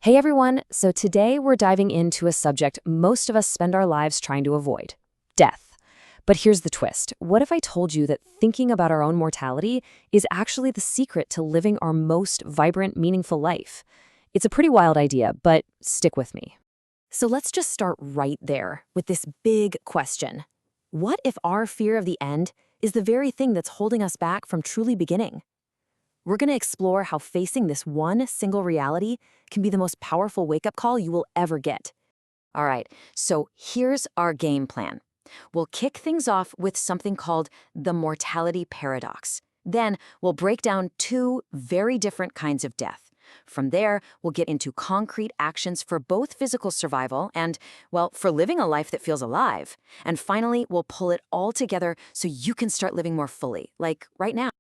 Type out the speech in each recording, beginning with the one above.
Hey everyone, so today we're diving into a subject most of us spend our lives trying to avoid death. But here's the twist. What if I told you that thinking about our own mortality is actually the secret to living our most vibrant, meaningful life? It's a pretty wild idea, but stick with me. So let's just start right there with this big question. What if our fear of the end is the very thing that's holding us back from truly beginning? We're going to explore how facing this one single reality can be the most powerful wake-up call you will ever get. All right, so here's our game plan. We'll kick things off with something called the mortality paradox. Then we'll break down two very different kinds of death. From there, we'll get into concrete actions for both physical survival and, well, for living a life that feels alive. And finally, we'll pull it all together so you can start living more fully, like right now.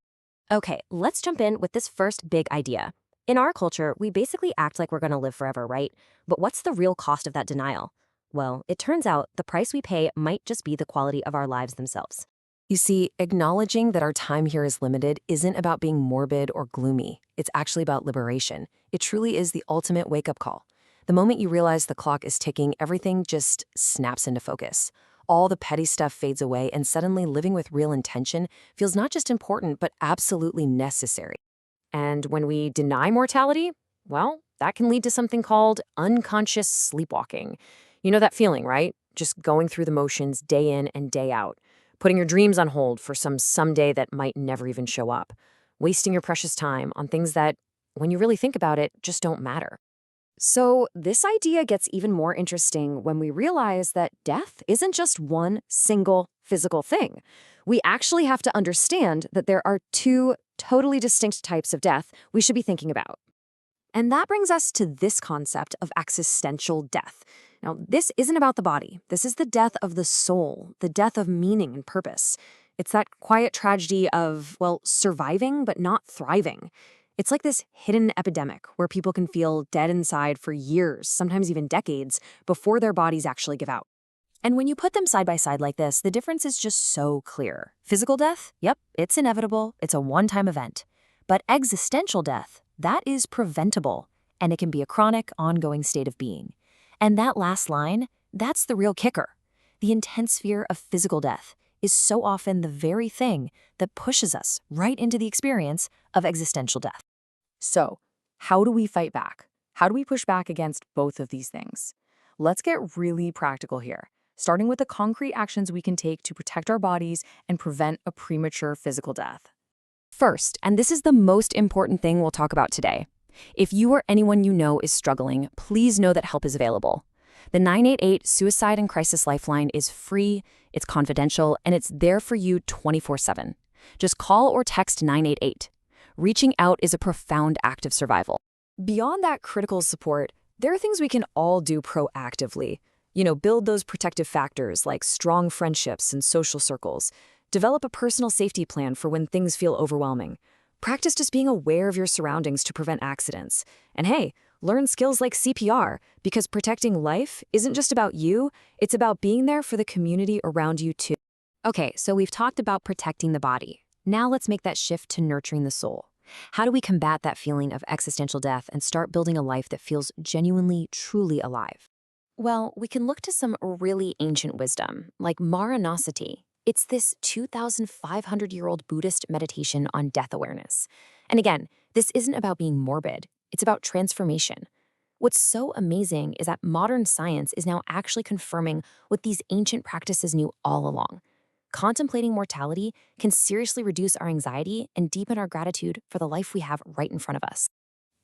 Okay, let's jump in with this first big idea. In our culture, we basically act like we're going to live forever, right? But what's the real cost of that denial? Well, it turns out the price we pay might just be the quality of our lives themselves. You see, acknowledging that our time here is limited isn't about being morbid or gloomy. It's actually about liberation. It truly is the ultimate wake-up call. The moment you realize the clock is ticking, everything just snaps into focus. All the petty stuff fades away, and suddenly living with real intention feels not just important, but absolutely necessary. And when we deny mortality, well, that can lead to something called unconscious sleepwalking. You know that feeling, right? Just going through the motions day in and day out, putting your dreams on hold for some someday that might never even show up, wasting your precious time on things that, when you really think about it, just don't matter. So this idea gets even more interesting when we realize that death isn't just one single physical thing. We actually have to understand that there are two totally distinct types of death we should be thinking about. And that brings us to this concept of existential death. Now, this isn't about the body. This is the death of the soul, the death of meaning and purpose. It's that quiet tragedy of, well, surviving but not thriving. It's like this hidden epidemic where people can feel dead inside for years, sometimes even decades, before their bodies actually give out. And when you put them side by side like this, the difference is just so clear. Physical death? Yep, it's inevitable. It's a one-time event. But existential death, that is preventable, and it can be a chronic, ongoing state of being. And that last line, that's the real kicker. The intense fear of physical death is so often the very thing that pushes us right into the experience of existential death. So, how do we fight back? How do we push back against both of these things? Let's get really practical here, starting with the concrete actions we can take to protect our bodies and prevent a premature physical death. First, and this is the most important thing we'll talk about today, if you or anyone you know is struggling, please know that help is available. The 988 Suicide and Crisis Lifeline is free, it's confidential, and it's there for you 24/7. Just call or text 988. Reaching out is a profound act of survival. Beyond that critical support, there are things we can all do proactively. Build those protective factors like strong friendships and social circles. Develop a personal safety plan for when things feel overwhelming. Practice just being aware of your surroundings to prevent accidents. And hey, learn skills like CPR, because protecting life isn't just about you, it's about being there for the community around you too. Okay, so we've talked about protecting the body. Now let's make that shift to nurturing the soul. How do we combat that feeling of existential death and start building a life that feels genuinely, truly alive? Well, we can look to some really ancient wisdom, like Maranasati. It's this 2,500-year-old Buddhist meditation on death awareness. And again, this isn't about being morbid. It's about transformation. What's so amazing is that modern science is now actually confirming what these ancient practices knew all along. Contemplating mortality can seriously reduce our anxiety and deepen our gratitude for the life we have right in front of us.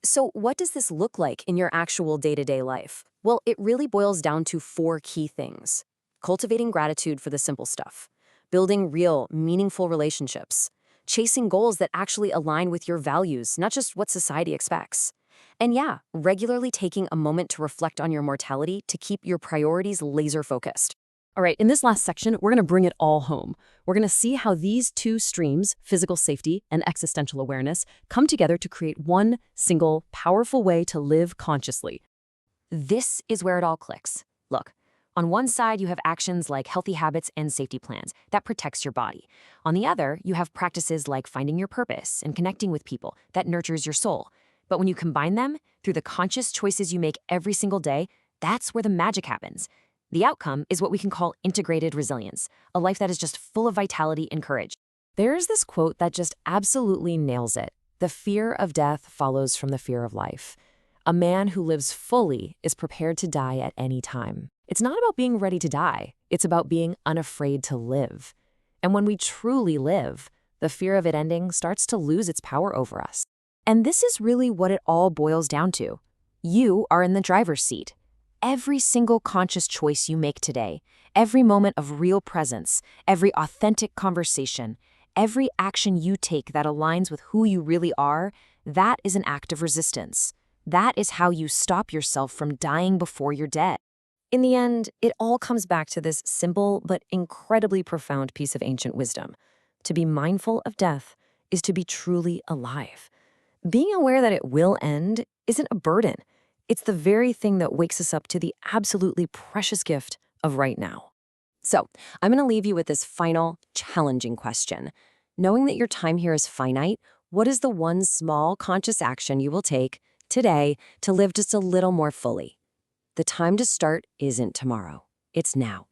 So what does this look like in your actual day-to-day life? Well, it really boils down to four key things. Cultivating gratitude for the simple stuff. Building real, meaningful relationships. Chasing goals that actually align with your values, not just what society expects. And yeah, regularly taking a moment to reflect on your mortality to keep your priorities laser-focused. All right, in this last section, we're going to bring it all home. We're going to see how these two streams, physical safety and existential awareness, come together to create one single, powerful way to live consciously. This is where it all clicks. Look, on one side, you have actions like healthy habits and safety plans that protects your body. On the other, you have practices like finding your purpose and connecting with people that nurtures your soul. But when you combine them through the conscious choices you make every single day, that's where the magic happens. The outcome is what we can call integrated resilience, a life that is just full of vitality and courage. There's this quote that just absolutely nails it. The fear of death follows from the fear of life. A man who lives fully is prepared to die at any time. It's not about being ready to die. It's about being unafraid to live. And when we truly live, the fear of it ending starts to lose its power over us. And this is really what it all boils down to. You are in the driver's seat. Every single conscious choice you make today, every moment of real presence, every authentic conversation, every action you take that aligns with who you really are, that is an act of resistance. That is how you stop yourself from dying before you're dead. In the end, it all comes back to this simple but incredibly profound piece of ancient wisdom. To be mindful of death is to be truly alive. Being aware that it will end isn't a burden. It's the very thing that wakes us up to the absolutely precious gift of right now. So, I'm going to leave you with this final, challenging question. Knowing that your time here is finite, what is the one small conscious action you will take today to live just a little more fully? The time to start isn't tomorrow. It's now.